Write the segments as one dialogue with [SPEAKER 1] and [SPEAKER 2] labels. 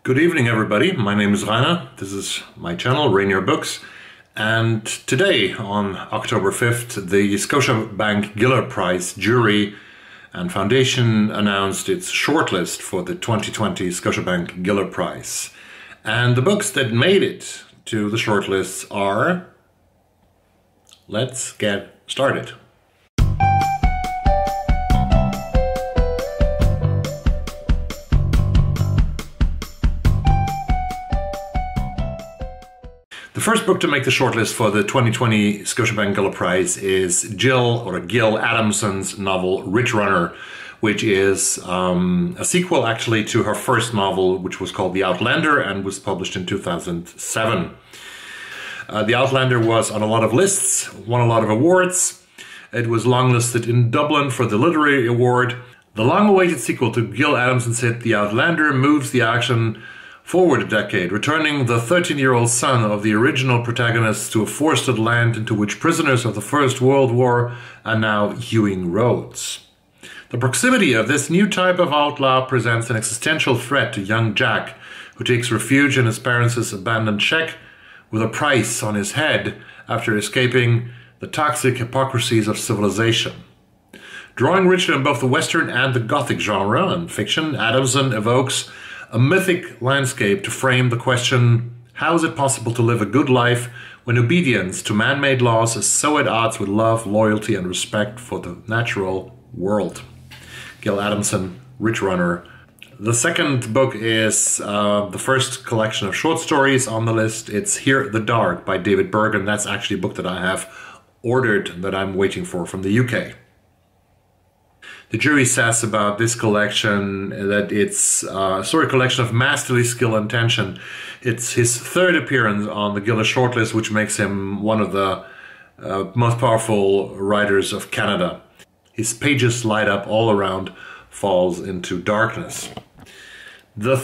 [SPEAKER 1] Good evening, everybody. My name is Rainer. This is my channel, Rainier Books. And today, on October 5th, the Scotiabank Giller Prize jury and foundation announced its shortlist for the 2020 Scotiabank Giller Prize. And the books that made it to the shortlists are... Let's get started. The first book to make the shortlist for the 2020 Scotiabank Giller Prize is Gil Adamson's novel Ridgerunner, which is a sequel actually to her first novel, which was called The Outlander and was published in 2007. The Outlander was on a lot of lists, won a lot of awards. It was longlisted in Dublin for the Literary Award. The long-awaited sequel to Gil Adamson's hit The Outlander moves the action forward a decade, returning the 13-year-old son of the original protagonist to a forested land into which prisoners of the First World War are now hewing roads. The proximity of this new type of outlaw presents an existential threat to young Jack, who takes refuge in his parents' abandoned shack with a price on his head after escaping the toxic hypocrisies of civilization. Drawing richly on both the Western and the Gothic genre and fiction, Adamson evokes a mythic landscape to frame the question, how is it possible to live a good life when obedience to man-made laws is so at odds with love, loyalty, and respect for the natural world? Gil Adamson, Ridgerunner. The second book is the first collection of short stories on the list. It's Here the Dark by David Bergen. That's actually a book that I have ordered that I'm waiting for from the UK. The jury says about this collection that it's a story collection of masterly skill and tension. It's his third appearance on the Giller shortlist, which makes him one of the most powerful writers of Canada. His pages light up all around, falls into darkness. The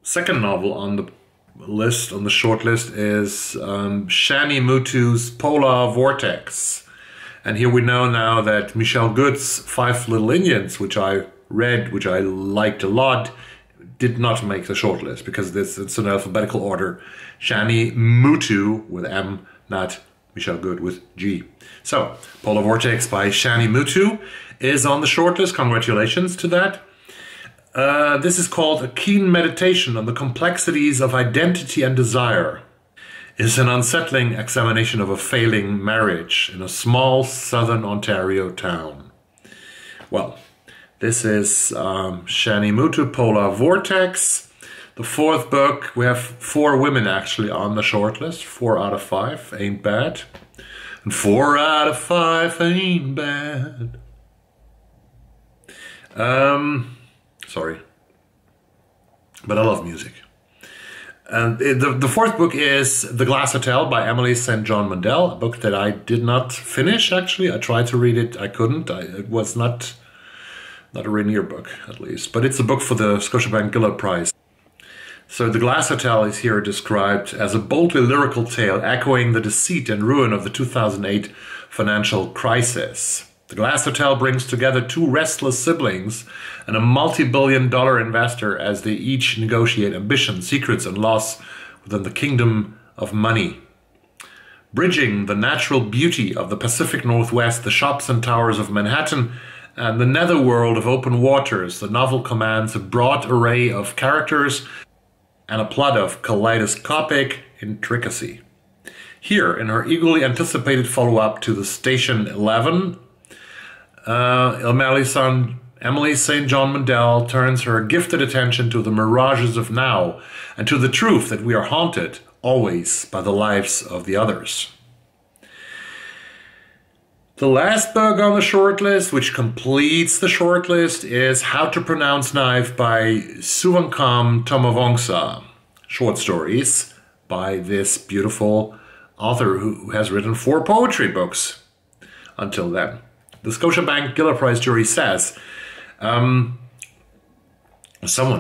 [SPEAKER 1] second novel on the list, on the shortlist, is Shani Mootoo's Polar Vortex. And here we know now that Michelle Good's Five Little Indians, which I read, which I liked a lot, did not make the shortlist because it's in alphabetical order. Shani Mootoo with M, not Michelle Good with G. So, Polar Vortex by Shani Mootoo is on the shortlist. Congratulations to that. This is called A Keen Meditation on the Complexities of Identity and Desire. It's an unsettling examination of a failing marriage in a small southern Ontario town. Well, this is Shani Mootoo, Polar Vortex. The fourth book, we have 4 women actually on the shortlist. 4 out of 5 ain't bad. And 4 out of 5 ain't bad. Sorry. But I love music. And the fourth book is The Glass Hotel by Emily St.John Mandel, a book that I did not finish, actually. I tried to read it, I couldn't. It was not a Rainier book, at least. But it's a book for the Scotiabank Giller Prize. So The Glass Hotel is here described as a boldly lyrical tale echoing the deceit and ruin of the 2008 financial crisis. The Glass Hotel brings together 2 restless siblings and a multi-billion-dollar investor as they each negotiate ambition, secrets, and loss within the kingdom of money. Bridging the natural beauty of the Pacific Northwest, the shops and towers of Manhattan, and the netherworld of open waters, the novel commands a broad array of characters and a plot of kaleidoscopic intricacy. Here, in her eagerly anticipated follow-up to the Station 11, Emily St.John Mandel turns her gifted attention to the mirages of now and to the truth that we are haunted always by the lives of the others. The last book on the shortlist, which completes the shortlist, is How to Pronounce Knife by Souvankham Thammavongsa. Short stories by this beautiful author who has written 4 poetry books until then. The Scotiabank Giller Prize jury says, someone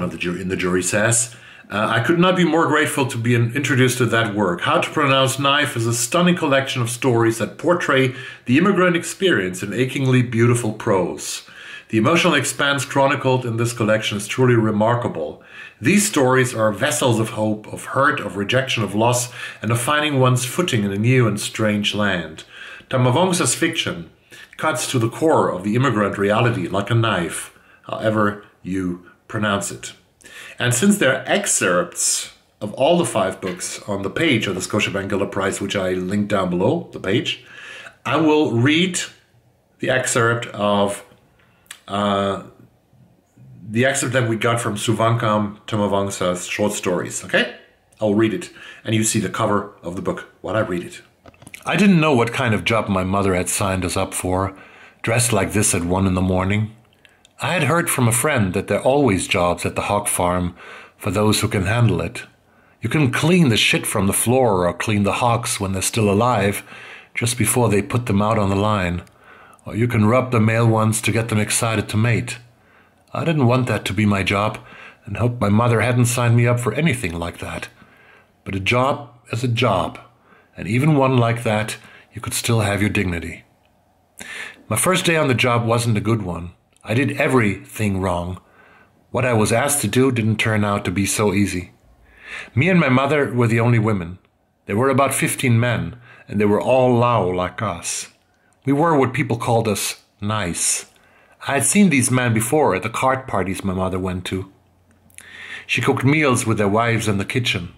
[SPEAKER 1] in the jury says, I could not be more grateful to be introduced to that work. How to Pronounce Knife is a stunning collection of stories that portray the immigrant experience in achingly beautiful prose. The emotional expanse chronicled in this collection is truly remarkable. These stories are vessels of hope, of hurt, of rejection, of loss, and of finding one's footing in a new and strange land. Thammavongsa's fiction cuts to the core of the immigrant reality like a knife, however you pronounce it. And since there are excerpts of all the 5 books on the page of the Scotiabank Giller Prize, which I linked down below the page, I will read the excerpt of the excerpt that we got from Souvankham Thammavongsa's short stories, okay? I'll read it, and you see the cover of the book while I read it. I didn't know what kind of job my mother had signed us up for, dressed like this at 1 in the morning. I had heard from a friend that there are always jobs at the hog farm for those who can handle it. You can clean the shit from the floor or clean the hogs when they're still alive, just before they put them out on the line. Or you can rub the male ones to get them excited to mate. I didn't want that to be my job, and hoped my mother hadn't signed me up for anything like that. But a job is a job, and even one like that, you could still have your dignity. My first day on the job wasn't a good one. I did everything wrong. What I was asked to do didn't turn out to be so easy. Me and my mother were the only women. There were about 15 men, and they were all Lao like us. We were what people called us nice. I had seen these men before at the card parties my mother went to. She cooked meals with their wives in the kitchen.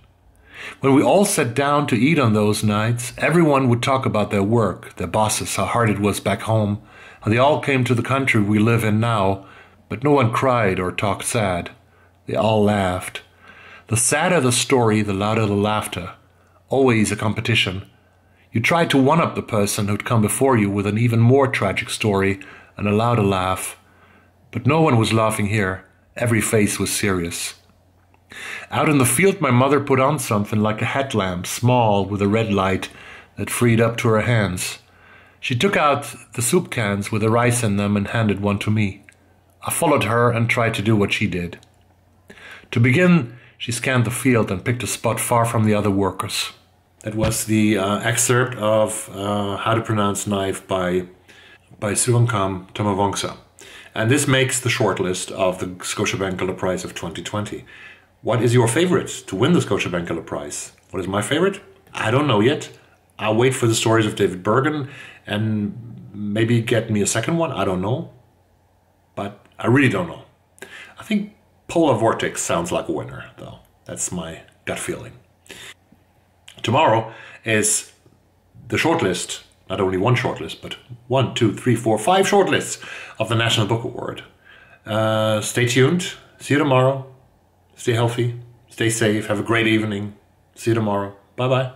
[SPEAKER 1] When we all sat down to eat on those nights, everyone would talk about their work, their bosses, how hard it was back home, how they all came to the country we live in now, but no one cried or talked sad. They all laughed. The sadder the story, the louder the laughter. Always a competition. You tried to one-up the person who'd come before you with an even more tragic story and a louder laugh. But no one was laughing here. Every face was serious. Out in the field, my mother put on something like a headlamp, small, with a red light that freed up to her hands. She took out the soup cans with the rice in them and handed one to me. I followed her and tried to do what she did. To begin, she scanned the field and picked a spot far from the other workers. That was the excerpt of How to Pronounce Knife by Souvankham Thammavongsa. And this makes the shortlist of the Scotiabank Giller Prize of 2020. What is your favorite to win the Scotiabank Giller Prize? What is my favorite? I don't know yet. I'll wait for the stories of David Bergen and maybe get me a second one. I don't know. But I really don't know. I think Polar Vortex sounds like a winner, though. That's my gut feeling. Tomorrow is the shortlist, not only one shortlist, but 1, 2, 3, 4, 5 shortlists of the National Book Award. Stay tuned. See you tomorrow. Stay healthy. Stay safe. Have a great evening. See you tomorrow. Bye-bye.